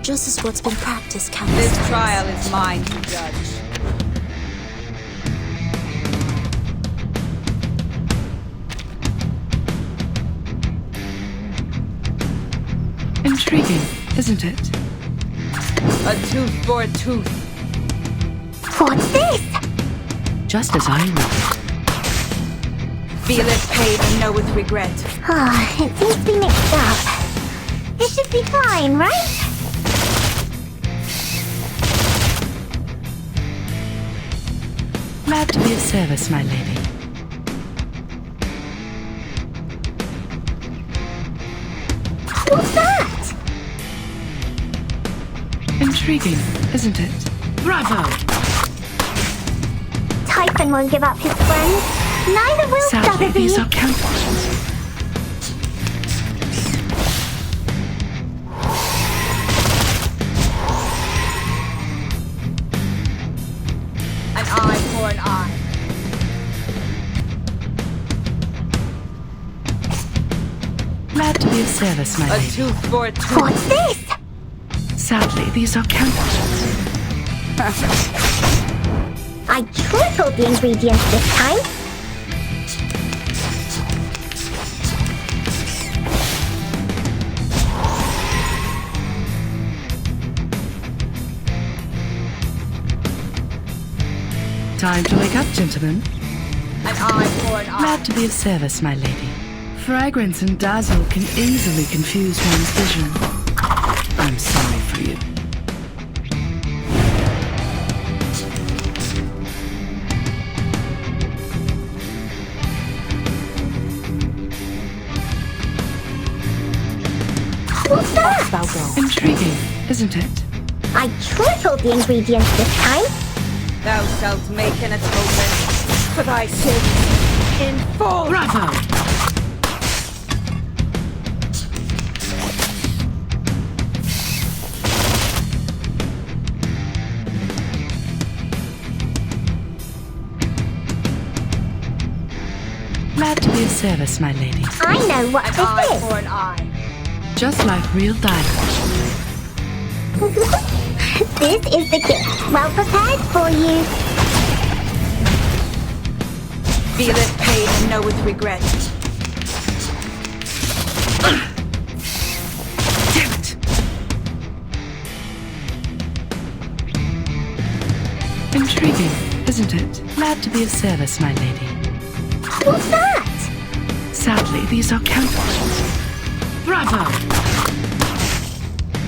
just as what's been practiced countless This times. trial is mine to judge. Intriguing, isn't it? A tooth for a tooth. What's this? Just as I would. Feel it pain and know with regret. It seems to be mixed up. It should be fine, right? Glad to be of service, my lady. What's that? Intriguing, isn't it? Bravo! Typhon won't give up his friends. Neither will Sadly, Sotheby. these are counterfeits. An eye for an eye. Glad to be of service, my A lady. tooth for a tooth. What's this? Sadly, these are counterfeits. I tripled the ingredients this time. Time to wake up, gentlemen. An eye for an eye. Glad to be of service, my lady. Fragrance and dazzle can easily confuse one's vision. I'm sorry for you. What's that? Thou go. Intriguing, isn't it? I tripled the ingredients this time. Thou shalt make an atonement for thy sins in full. Bravo! Glad to be of service, my lady. I know what An this eye is. for an eye. Just like real diamonds. This is the gift. Well prepared for you. Feel it pain and know with regret. Damn it! Intriguing, isn't it? Glad to be of service, my lady. What's that? Sadly, these are counterfeits. Bravo!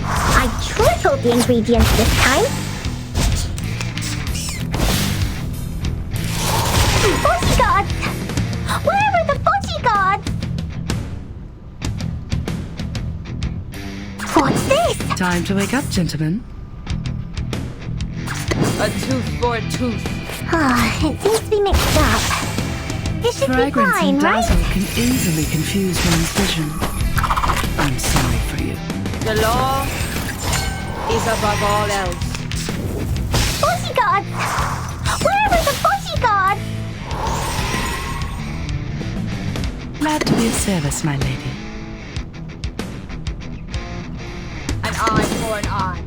I tripled the ingredients this time. Bodyguards! Where are the bodyguards? What's this? Time to wake up, gentlemen. A tooth for a tooth. It seems to be mixed up. It should be Fragrance fine, and right? dazzle can easily confuse one's vision. I'm sorry for you. The law is above all else. Bodyguards! Where are the bodyguards? Glad to be of service, my lady. An eye for an eye.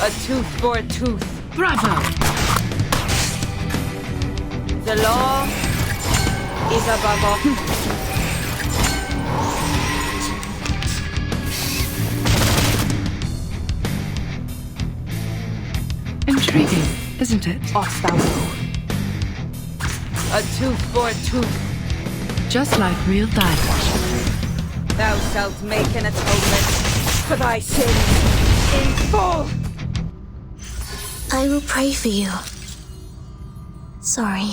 A tooth for a tooth. Bravo! The law is above all. Intriguing, isn't it? Off thou go. A tooth for a tooth. Just like real diamonds. Thou shalt make an atonement for thy sins in full. I will pray for you. Sorry.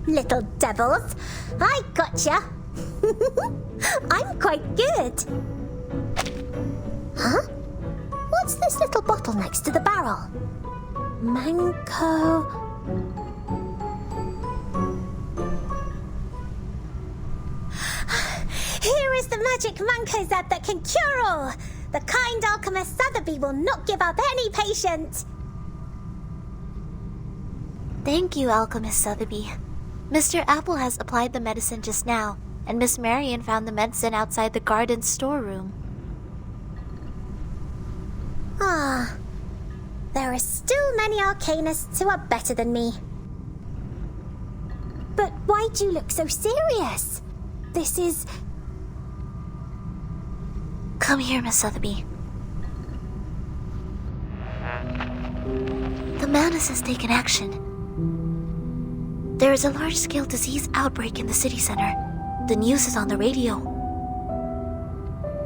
Little devils, I gotcha. I'm quite good. Huh? What's this little bottle next to the barrel? Manco. Here is the magic Mancozeb that can cure all. The kind alchemist Sotheby will not give up any patient. Thank you, Alchemist Sotheby. Mr. Apple has applied the medicine just now. and Miss Marion found the medicine outside the garden storeroom. Ah, there are still many arcanists who are better than me. But why do you look so serious? This is... Come here, Miss Sotheby. The Manus has taken action. There is a large-scale disease outbreak in the city center. The news is on the radio.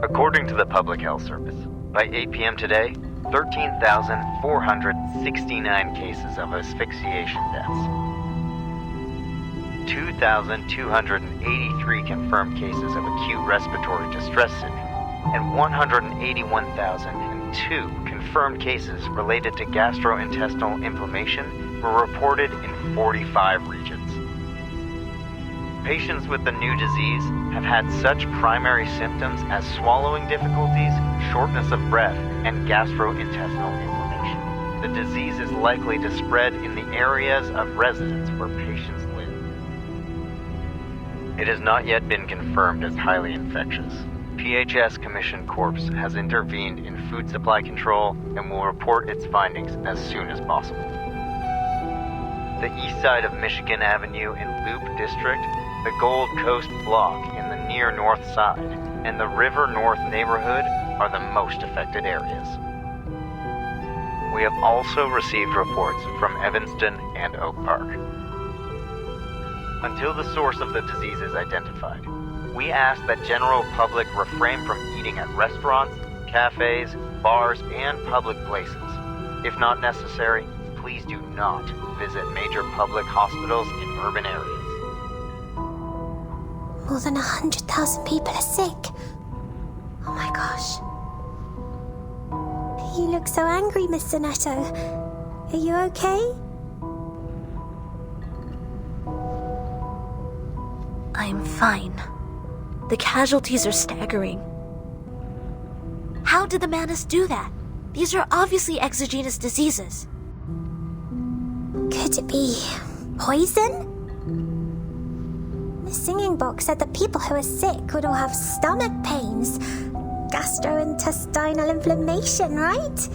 According to the Public Health Service, by 8 p.m. today, 13,469 cases of asphyxiation deaths, 2,283 confirmed cases of acute respiratory distress syndrome, and 181,002 confirmed cases related to gastrointestinal inflammation were reported in 45 regions. Patients with the new disease have had such primary symptoms as swallowing difficulties, shortness of breath, and gastrointestinal inflammation. The disease is likely to spread in the areas of residence where patients live. It has not yet been confirmed as highly infectious. PHS Commission Corps has intervened in food supply control and will report its findings as soon as possible. The east side of Michigan Avenue in Loop District, the Gold Coast Block in the near north side, and the River North neighborhood are the most affected areas. We have also received reports from Evanston and Oak Park. Until the source of the disease is identified, we ask that general public refrain from eating at restaurants, cafes, bars, and public places. If not necessary, please do not visit major public hospitals in urban areas. More than 100,000 people are sick. Oh my gosh. You look so angry, Mr. Netto. Are you okay? I'm fine. The casualties are staggering. How did the Manus do that? These are obviously exogenous diseases. Could it be poison? The singing book said that people who are sick would all have stomach pains, gastrointestinal inflammation, right?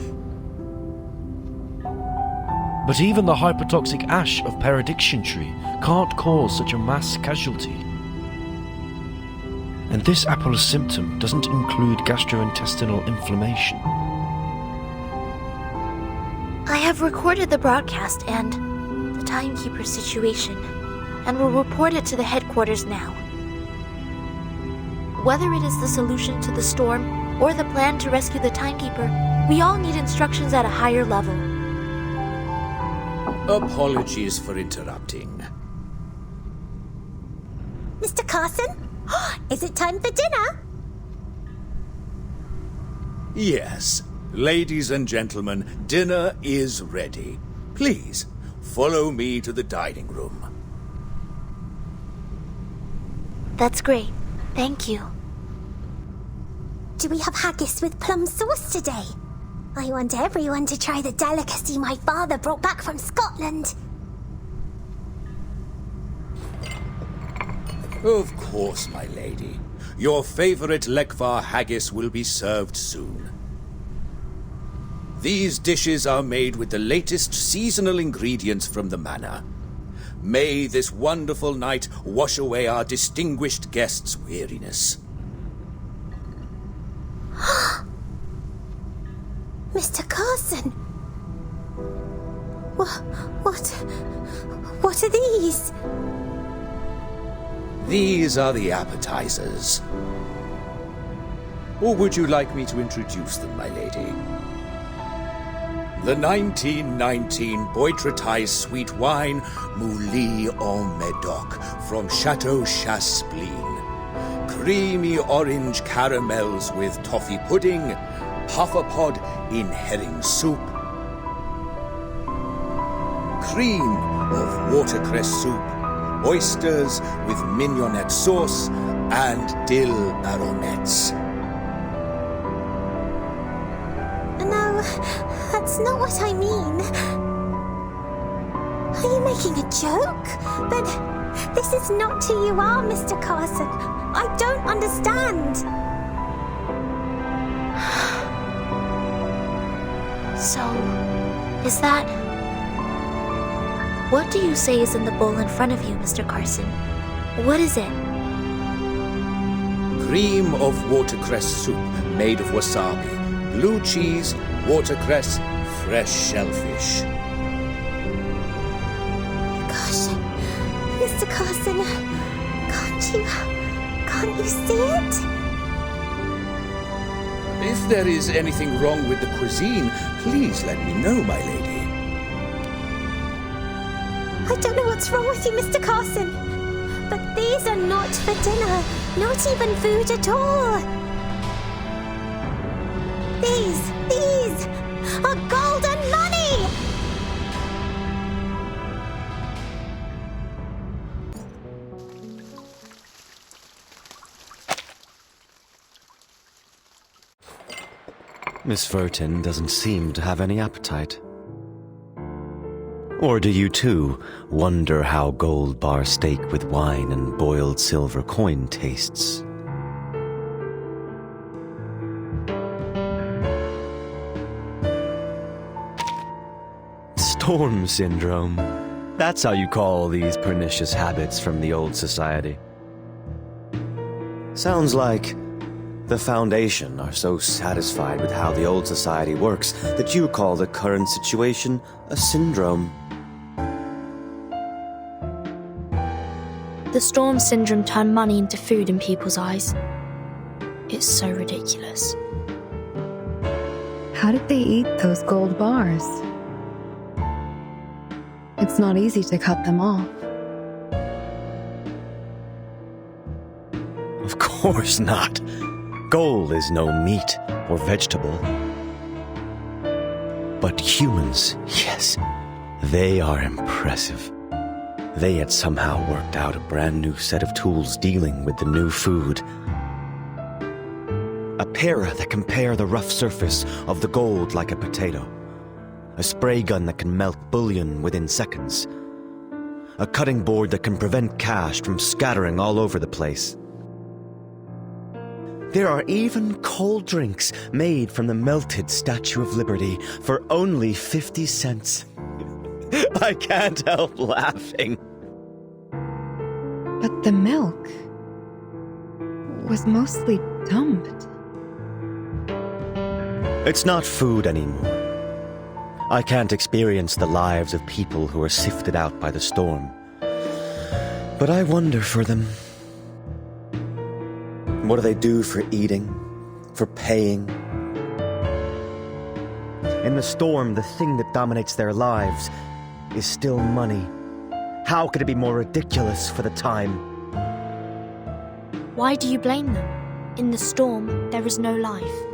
But even the hypertoxic ash of Perediction tree can't cause such a mass casualty. And this Apollo symptom doesn't include gastrointestinal inflammation. I have recorded the broadcast and the timekeeper's situation, and will report it to the headquarters now. Whether it is the solution to the storm or the plan to rescue the timekeeper, we all need instructions at a higher level. Apologies for interrupting. Mr. Carson? Is it time for dinner? Yes. Ladies and gentlemen, dinner is ready. Please, follow me to the dining room. That's great. Thank you. Do we have haggis with plum sauce today? I want everyone to try the delicacy my father brought back from Scotland. Of course, my lady. Your favorite Lekvar haggis will be served soon. These dishes are made with the latest seasonal ingredients from the manor. May this wonderful night wash away our distinguished guests' weariness. Mr. Carson? What are these? These are the appetizers. Or would you like me to introduce them, my lady? The 1919 Boitretais sweet wine, Mouli en Medoc, from Chateau Chaspleen. Creamy orange caramels with toffee pudding, pufferpod in herring soup. Cream of watercress soup, oysters with mignonette sauce, and dill aromettes. No, that's not what I mean. Are you making a joke? But This is not who you are, Mr. Carson. I don't understand. So, is that... What do you say is in the bowl in front of you, Mr. Carson? What is it? Cream of watercress soup made of wasabi, blue cheese, watercress, fresh shellfish. Gosh, Mr. Carson, can't you see it? If there is anything wrong with the cuisine, please let me know, my lady. I don't know what's wrong with you, Mr. Carson, but these are not for dinner, not even food at all. These are golden money! Miss Vertin doesn't seem to have any appetite. Or do you too wonder how gold bar steak with wine and boiled silver coin tastes? Storm syndrome. That's how you call these pernicious habits from the old society. Sounds like the Foundation are so satisfied with how the old society works that you call the current situation a syndrome. The storm syndrome turned money into food in people's eyes. It's so ridiculous. How did they eat those gold bars? It's not easy to cut them off. Of course not. Gold is no meat or vegetable. But humans, yes, they are impressive. They had somehow worked out a brand new set of tools dealing with the new food. A para that can pare the rough surface of the gold like a potato. A spray gun that can melt bullion within seconds. A cutting board that can prevent cash from scattering all over the place. There are even cold drinks made from the melted Statue of Liberty for only 50 cents. I can't help laughing. But the milk was mostly dumped. It's not food anymore. I can't experience the lives of people who are sifted out by the storm. But I wonder for them. What do they do for eating? For paying? In the storm, the thing that dominates their lives is still money. How could it be more ridiculous for the time? Why do you blame them? In the storm, there is no life.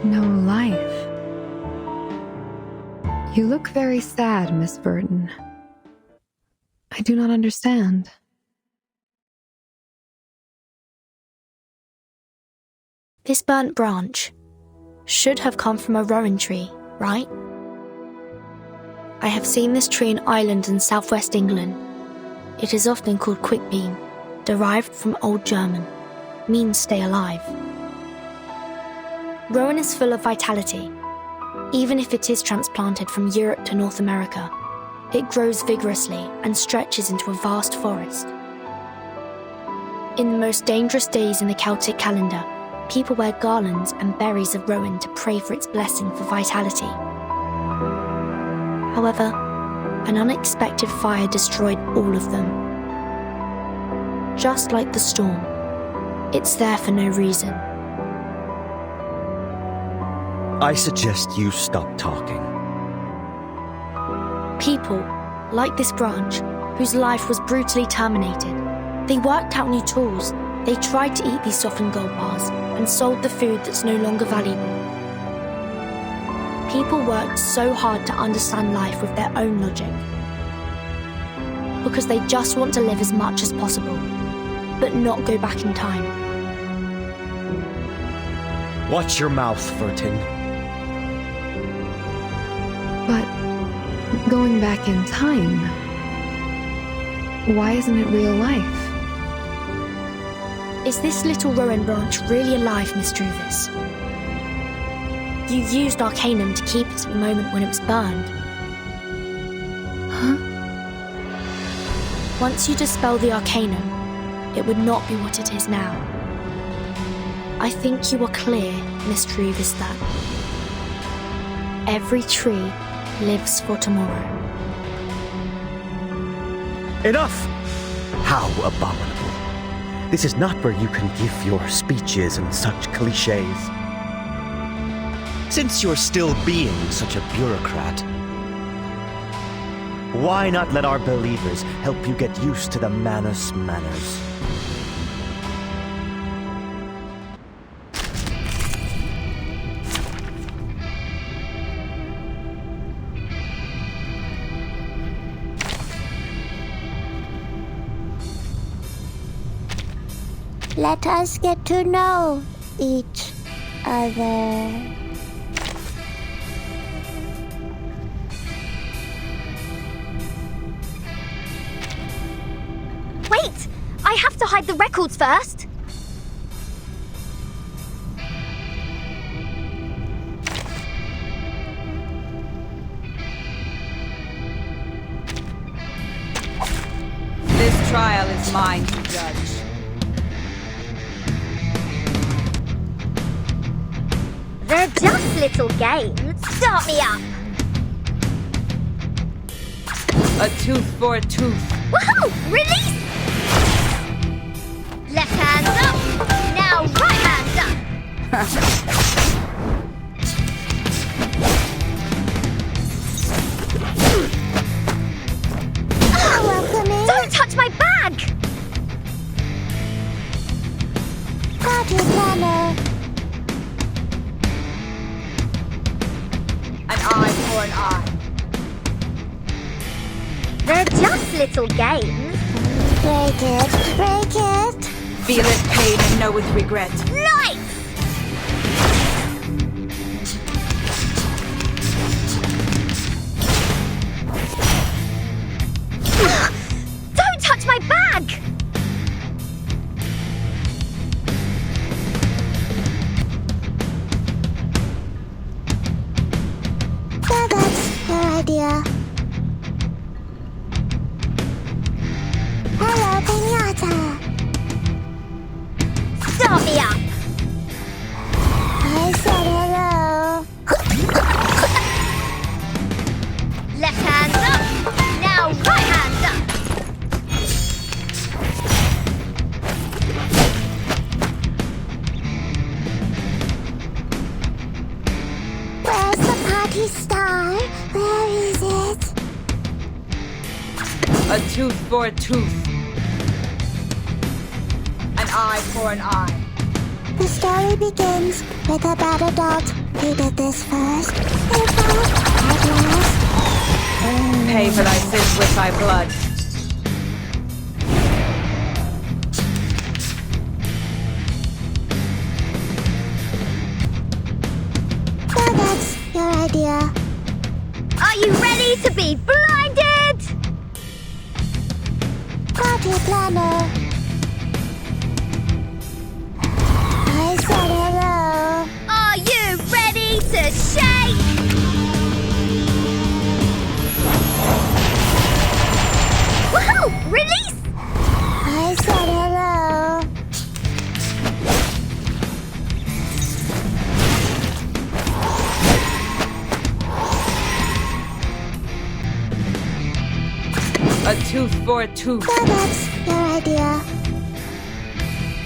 No life. You look very sad, Miss Burton. I do not understand. This burnt branch should have come from a rowan tree, right? I have seen this tree in Ireland in southwest England. It is often called quickbeam, derived from Old German, means stay alive. Rowan is full of vitality. Even if it is transplanted from Europe to North America, it grows vigorously and stretches into a vast forest. In the most dangerous days in the Celtic calendar, people wear garlands and berries of rowan to pray for its blessing for vitality. However, an unexpected fire destroyed all of them. Just like the storm, it's there for no reason. I suggest you stop talking. People, like this branch, whose life was brutally terminated, they worked out new tools. They tried to eat these softened gold bars and sold the food that's no longer valuable. People worked so hard to understand life with their own logic. Because they just want to live as much as possible, but not go back in time. Watch your mouth, Vertin. But going back in time, Why isn't it real life? Is this little Rowan branch really alive, Miss Druvis? You used Arcanum to keep it at the moment when it was burned. Huh? Once you dispel the Arcanum, it would not be what it is now. I think you are clear, Miss Druvis, that every tree lives for tomorrow. Enough! How abominable. This is not where you can give your speeches and such clichés. Since you're still being such a bureaucrat, why not let our believers help you get used to the Manus manners? Let us get to know each other. Wait! I have to hide the records first! This trial is mine to judge. They're just little games. Start me up! A tooth for a tooth. Woohoo! Release! Left hand up. Now right hand up. Welcoming. Don't touch my bag! Party planner. An eye for an eye. They're just little games. Break it. Break it. Feel it pain and know with regret. Lights! Don't touch my bag! So that's your idea. Hello, Pinata. Start me up! I said hello. Left hand up. Now right hand up. Where's the party star? Where is it? A tooth for a tooth. An eye for an eye. The story begins with a bad adult who did this first. They fought at last. Pay for thy sins with thy blood. So that's your idea. Are you ready to be blinded? Party planner. I said hello. Are you ready to shake? Woohoo! Release! I said hello. A tooth for a tooth. So that's your idea.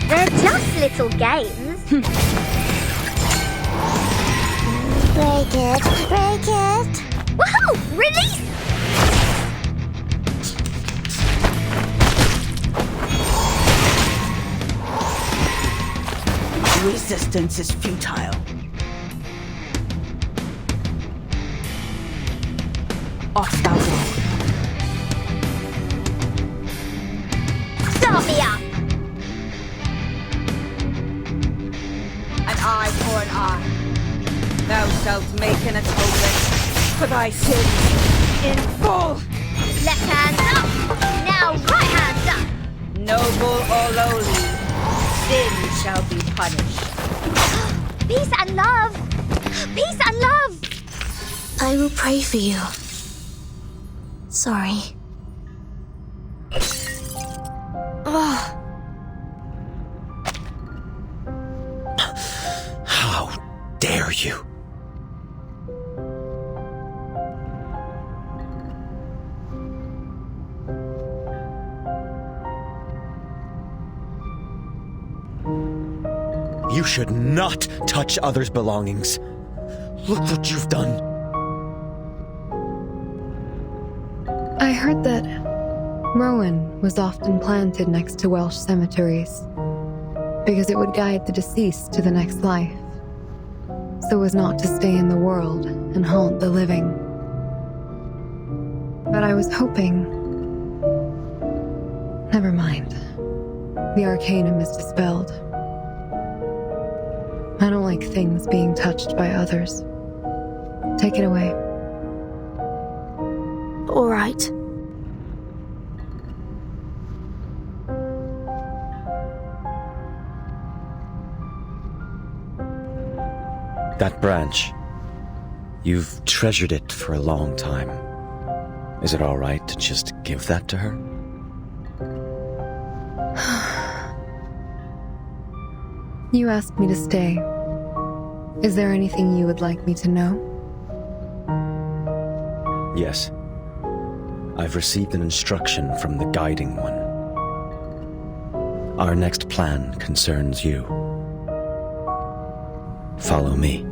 They're just little games. Break it. Break it. Woohoo! Release! Resistance is futile. Off thou go. Start me up! An eye for an eye. Thou shalt make an atonement for thy sins in full. Left hand up. Now right hand noble or lowly, sin shall be punished. Peace and love! Peace and love! I will pray for you. Sorry. Ugh. How dare you? You should not touch others' belongings. Look what you've done. I heard that rowan was often planted next to Welsh cemeteries because it would guide the deceased to the next life, so as not to stay in the world and haunt the living. But I was hoping... Never mind. The arcanum is dispelled. I don't like things being touched by others. Take it away. All right. That branch. You've treasured it for a long time. Is it all right to just give that to her? You asked me to stay. Is there anything you would like me to know? Yes. I've received an instruction from the Guiding One. Our next plan concerns you. Follow me.